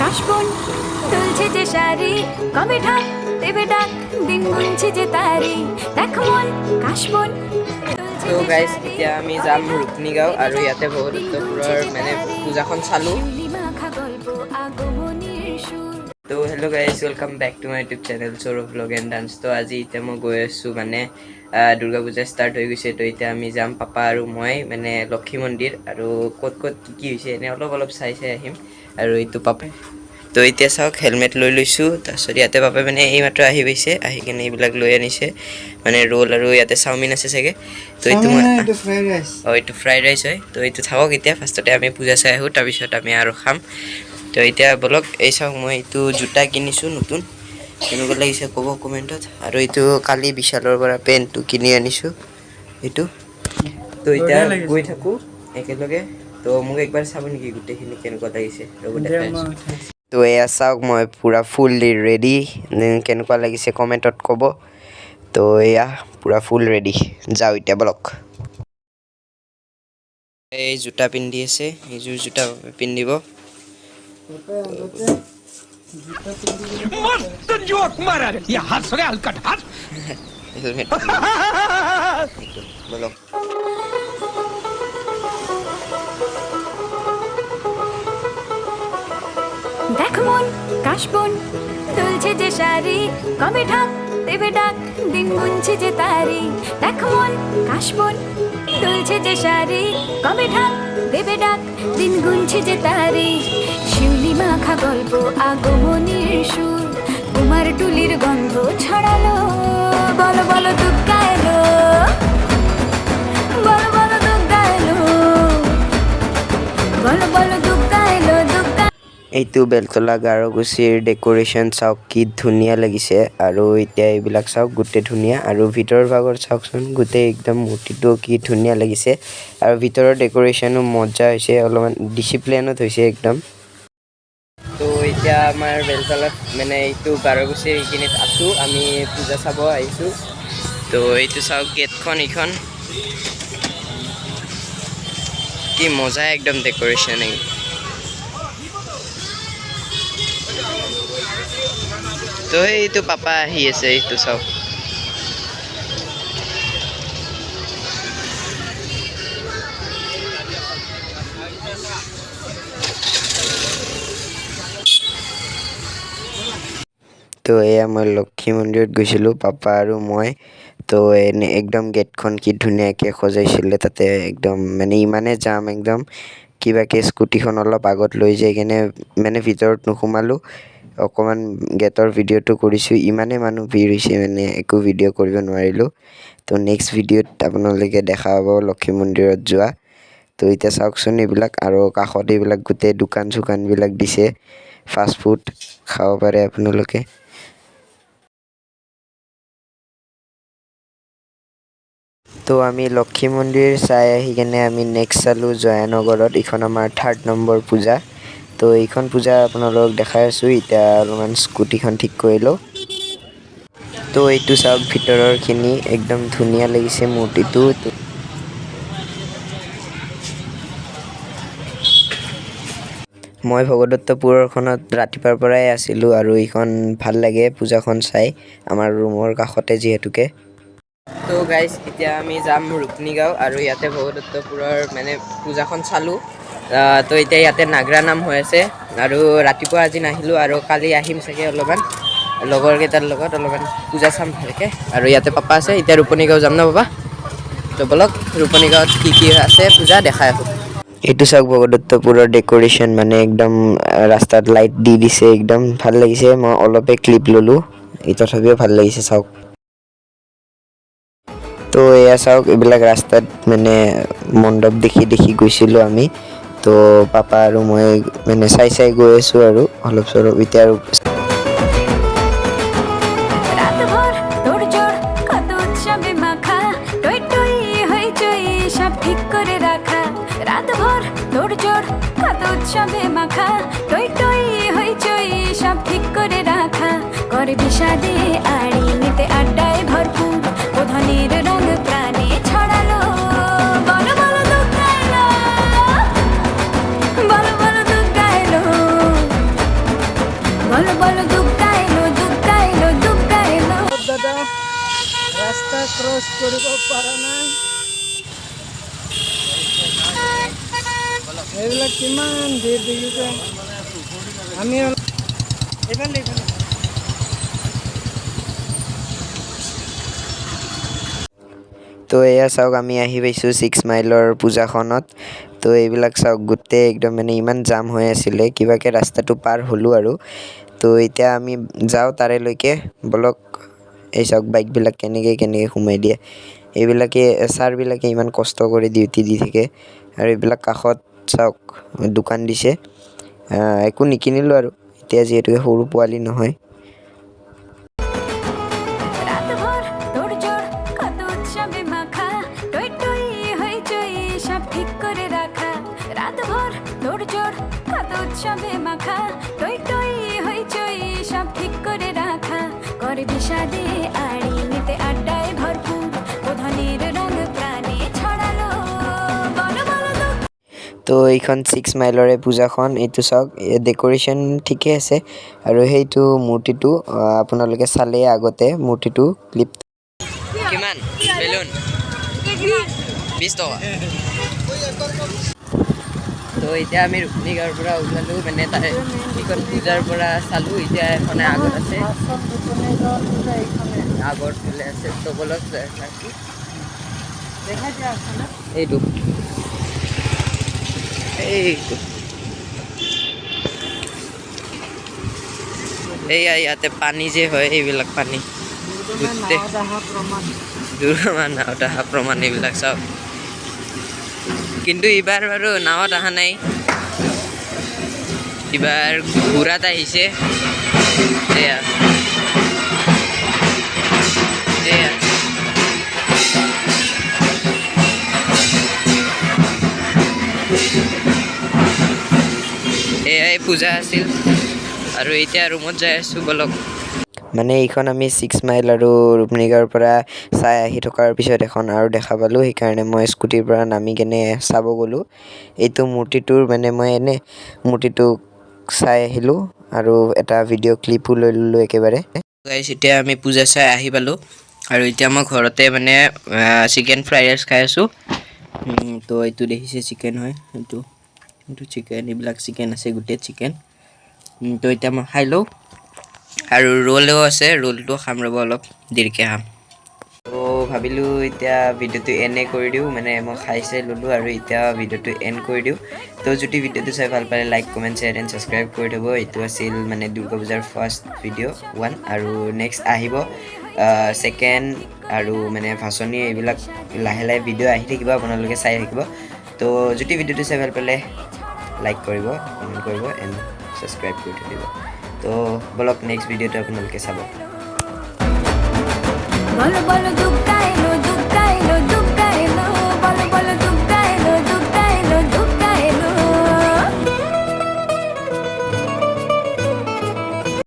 কাশবন দুলছে যে শাড়ি কবে ঢাক দেবে ডাক দিন গুনছে যে তারি দেখ মন কাশবন। তো গাইজ এতিয়া আমি যাম ৰুক্মিণীগাঁও আৰু ইয়াতে ভগদত্তপুৰৰ মানে পূজাখন চালোঁ। তো hello' guys, welcome back to my YouTube channel Sourav vlog and dance. তো আজি এতিয়া মই গৈ আছোঁ মানে দুৰ্গা পূজা ষ্টাৰ্ট হৈ গৈছে। তো এতিয়া আমি যাম পাপা আৰু মই মানে লক্ষী মন্দিৰ, আৰু ক'ত ক'ত কি হৈছে এনে অলপ চাই আহিম। আৰু এইটো পাপাই, তো এতিয়া চাওক হেলমেট লৈ লৈছোঁ। তাৰপিছত ইয়াতে পাপাই মানে এইমাত্ৰ আহি পাইছে, আহি কিনে এইবিলাক লৈ আনিছে মানে ৰোল, আৰু ইয়াতে চাওমিন আছে চাগে। তো এইটো মই এইটো ফ্ৰাইড ৰাইচ হয়। তো এইটো থাকক, এতিয়া ফাৰ্ষ্টতে আমি পূজা চাই আহোঁ, তাৰপিছত আমি আৰু খাম। তো এতিয়া বলক, এই চাওক মই এইটো জোতা কিনিছোঁ নতুন, কেনেকুৱা লাগিছে ক'ব কমেণ্টত। আৰু এইটো কালি বিশালৰ পৰা পেণ্টটো কিনি আনিছোঁ এইটো। তো এতিয়া গৈ থাকোঁ একেলগে। তো মোক একবাৰ চাব নেকি গোটেইখিনি কেনেকুৱা লাগিছে, ৰ'ব দেখাই আছোঁ। তো এয়া চাওক মই পূৰা ফুল্লি ৰেডি, কেনেকুৱা লাগিছে কমেণ্টত ক'ব। তো এয়া পূৰা ফুল ৰেডি, যাওঁ এতিয়া বলক। এই জোতা পিন্ধি আছে, এইযোৰ জোতা পিন্ধিব। হেলমেট বলক। দেখ মন কাশবন দুলছে যে শাড়ি কবে ঢাক দেবে ডাক দিন গুনছে যে তারি দেখ মন কাশবন দুলছে যে শাড়ি কবে ঢাক দেবে ডাক দিন গুনছে যে তারি শিউলি মাখা গল্প আগমনীর সুর তোমার টুলির গন্ধ ছড়ালো বলো বলো দুগ্গা এলো বলো বলো দুগ্গা এলো বলো বলো দুগ্গা এলো দুগ্গা। এইটো বেলতলা গাৰোগুচিৰ ডেক'ৰেশ্যন চাওক কি ধুনীয়া লাগিছে। আৰু এতিয়া এইবিলাক চাওক গোটেই ধুনীয়া, আৰু ভিতৰৰ ভাগত চাওকচোন গোটেই একদম মূৰ্তিটো কি ধুনীয়া লাগিছে। আৰু ভিতৰৰ ডেক'ৰেশ্যনো মজা হৈছে, অলপমান ডিচিপ্লিনত হৈছে একদম। তো এতিয়া আমাৰ বেলতলাত মানে এইটো গাৰোগুচিৰ এইখিনিত আছোঁ, আমি পূজা চাব আহিছোঁ। তো এইটো চাওক গেটখন, এইখন কি মজা একদম ডেক'ৰেশ্যন। তো এইটো পাপা আহি আছে, এইটো চাওক। তো এয়া মই লক্ষী মন্দিৰত গৈছিলোঁ পাপা আৰু মই। তো এনে একদম গেটখন কি ধুনীয়াকৈ সজাইছিলে, তাতে একদম মানে ইমানে যাম, একদম কিবাকৈ স্কুটিখন অলপ আগত লৈ যাই কিনে মানে ভিতৰত নোসোমালোঁ, অকণমান গেটৰ ভিডিঅ'টো কৰিছোঁ। ইমানেই মানুহ ভিৰ হৈছে মানে একো ভিডিঅ' কৰিব নোৱাৰিলোঁ। তো নেক্সট ভিডিঅ'ত আপোনালোকে দেখা পাব লক্ষী মন্দিৰত যোৱা। তো এতিয়া চাওকচোন এইবিলাক, আৰু কাষত এইবিলাক গোটেই দোকান চোকানবিলাক দিছে, ফাষ্ট ফুড খাব পাৰে আপোনালোকে। তো আমি লক্ষী মন্দিৰ চাই আহি কিনে আমি নেক্সট চালোঁ জয়ানগৰত, এইখন আমাৰ 3rd নম্বৰ পূজা। তো এইখন পূজা আপোনালোকক দেখাই আছোঁ। এতিয়া অলপমান স্কুটিখন ঠিক কৰি লওঁ। তো এইটো চাওক ভিতৰৰখিনি একদম ধুনীয়া লাগিছে মূৰ্তিটো। মই ভগদত্তপুৰখনত ৰাতিপুৱাৰ পৰাই আছিলোঁ, আৰু এইখন ভাল লাগে পূজাখন চাই, আমাৰ ৰুমৰ কাষতে যিহেতুকে। তো গাইজ এতিয়া আমি যাম ৰুক্মিণীগাঁও, আৰু ইয়াতে ভগদত্তপুৰৰ মানে পূজাখন চালোঁ। তো এতিয়া ইয়াতে নাগৰা নাম হৈ আছে, আৰু ৰাতিপুৱা আজি নাহিলোঁ, আৰু কালি আহিম চাগে অলপমান লগৰকেইটাৰ লগত অলপমান পূজা চাম ভালকৈ। আৰু ইয়াতে পাপা আছে, এতিয়া ৰুক্মিণীগাঁও যাম ন পাপা। তো বলক ৰুক্মিণীগাঁৱত কি আছে পূজা দেখাই আহোঁ। এইটো চাওক ভগদত্তপুৰৰ ডেক'ৰেশ্যন, মানে একদম ৰাস্তাত লাইট দি দিছে, একদম ভাল লাগিছে। মই অলপে ক্লিপ ল'লোঁ, তথাপিও ভাল লাগিছে চাওক। তো এয়া চাওক এইবিলাক ৰাস্তাত মানে মণ্ডপ দেখি দেখি গৈছিলোঁ আমি। তো পাপা আৰু মই মানে চাই গৈ আছোঁ আৰু অলপ চলপ। এতিয়া আৰু উৎসবে মাখা টই টই হইচই সব ঠিক করে রাখা করে বিষাদে আড়ি নিতে আড্ডায় ভরপুর প্রধানের রঙ প্রাণে ছড়ালো বলো বলো দুগ্গা এলো বলো বলো দুগ্গা এলো এইবিলাক কিমান ভিৰ দেখিছে আমি এইফালে তো এয়া চাওক আমি আহি পাইছোঁ 6 মাইলৰ পূজাখনত তো এইবিলাক চাওক গোটেই একদম মানে ইমান জাম হৈ আছিলে কিবাকে ৰাস্তাটো পাৰ হ'লোঁ আৰু তো এতিয়া আমি যাওঁ তাৰেলৈকে বলক এই চাওক বাইকবিলাক কেনেকৈ সোমাই দিয়ে এইবিলাকে ছাৰবিলাকে ইমান কষ্ট কৰি ডিউটি দি থাকে আৰু এইবিলাক কাষত চাওক দোকান দিছে একো নিকিনিলোঁ আৰু এতিয়া যিহেতুকে সৰু পোৱালি নহয় রাতভর তোড়জোড় কত উৎসবে মাখা টই টই হইচই সব ঠিক করে রাখা রাতভর তোড়জোড় কত উৎসবে মাখা টই টই হইচই সব ঠিক করে রাখা করে বিষাদে আড়ি নিতে আড্ডায় ভরপুর প্রধানের রঙ প্রাণে ছড়ালো বলো বলো তো তো এইখন 6 মাইলৰে পূজাখন এইটো চাওক ডেক'ৰেশ্যন ঠিকে আছে আৰু সেইটো মূৰ্তিটো আপোনালোকে চালে আগতে মূৰ্তিটো ক্লিপ কিমান বেলুন 20 টকা তো এতিয়া আমি ৰুক্মিণীগাঁৱৰ পৰা ওলালোঁ মানে তাৰে এইখন পূজাৰ পৰা চালোঁ এতিয়া এখনে আগত আছে আগত ফালে আছে তো বলক এইটো এইটো এইয়া ইয়াতে পানী যে হয় এইবিলাক পানী গোটেই দুৰ্গা মা নাৱত অহা প্ৰমাণ এইবিলাক চাওক কিন্তু এইবাৰ বাৰু নাৱত অহা নাই এইবাৰ ঘোঁৰাত আহিছে এয়া এয়া এয়াই পূজা আছিল আৰু এতিয়া ৰুমত যাই আছোঁ বলক মানে এইখন আমি 6 মাইল আৰু ৰুক্মিণীগাঁৱৰ পৰা চাই আহি থকাৰ পিছত এখন আৰু দেখা পালোঁ সেইকাৰণে মই স্কুটিৰ পৰা নামি কেনে চাব গ'লোঁ এইটো মূৰ্তিটোৰ মানে মই এনেই মূৰ্তিটোক চাই আহিলোঁ আৰু এটা ভিডিঅ' ক্লিপো লৈ ল'লোঁ একেবাৰে গাইছ এতিয়া আমি পূজা চাই আহি পালোঁ আৰু এতিয়া মই ঘৰতে মানে চিকেন ফ্ৰাইড ৰাইচ খাই আছোঁ তো এইটো দেখিছে চিকেন হয় এইটো চিকেন এইবিলাক চিকেন আছে গোটেই চিকেন তো এতিয়া মই খাই লওঁ আৰু ৰোলো আছে ৰোলটো খাম ৰ'ব অলপ দেৰিকৈ খাম তো ভাবিলোঁ এতিয়া ভিডিঅ'টো এনে কৰি দিওঁ মানে মই খাই চাই ল'লোঁ আৰু এতিয়া ভিডিঅ'টো এণ্ড কৰি দিওঁ তো যদি ভিডিঅ'টো চাই ভাল পালে like comment share and subscribe কৰি থ'ব এইটো আছিল মানে দুৰ্গা পূজাৰ ফাৰ্ষ্ট ভিডিঅ' 1 আৰু নেক্সট আহিব ছেকেণ্ড আৰু মানে ভাচনি এইবিলাক লাহে লাহে ভিডিঅ' আহি থাকিব আপোনালোকে চাই থাকিব তো যদি ভিডিঅ'টো চাই ভাল পালে লাইক কৰিব কমেণ্ট কৰিব এণ্ড ছাবস্ক্ৰাইব কৰি থৈ দিব তো বলক নেক্সট ভিডিঅ'টো আপোনালোকে চাব বলো বলো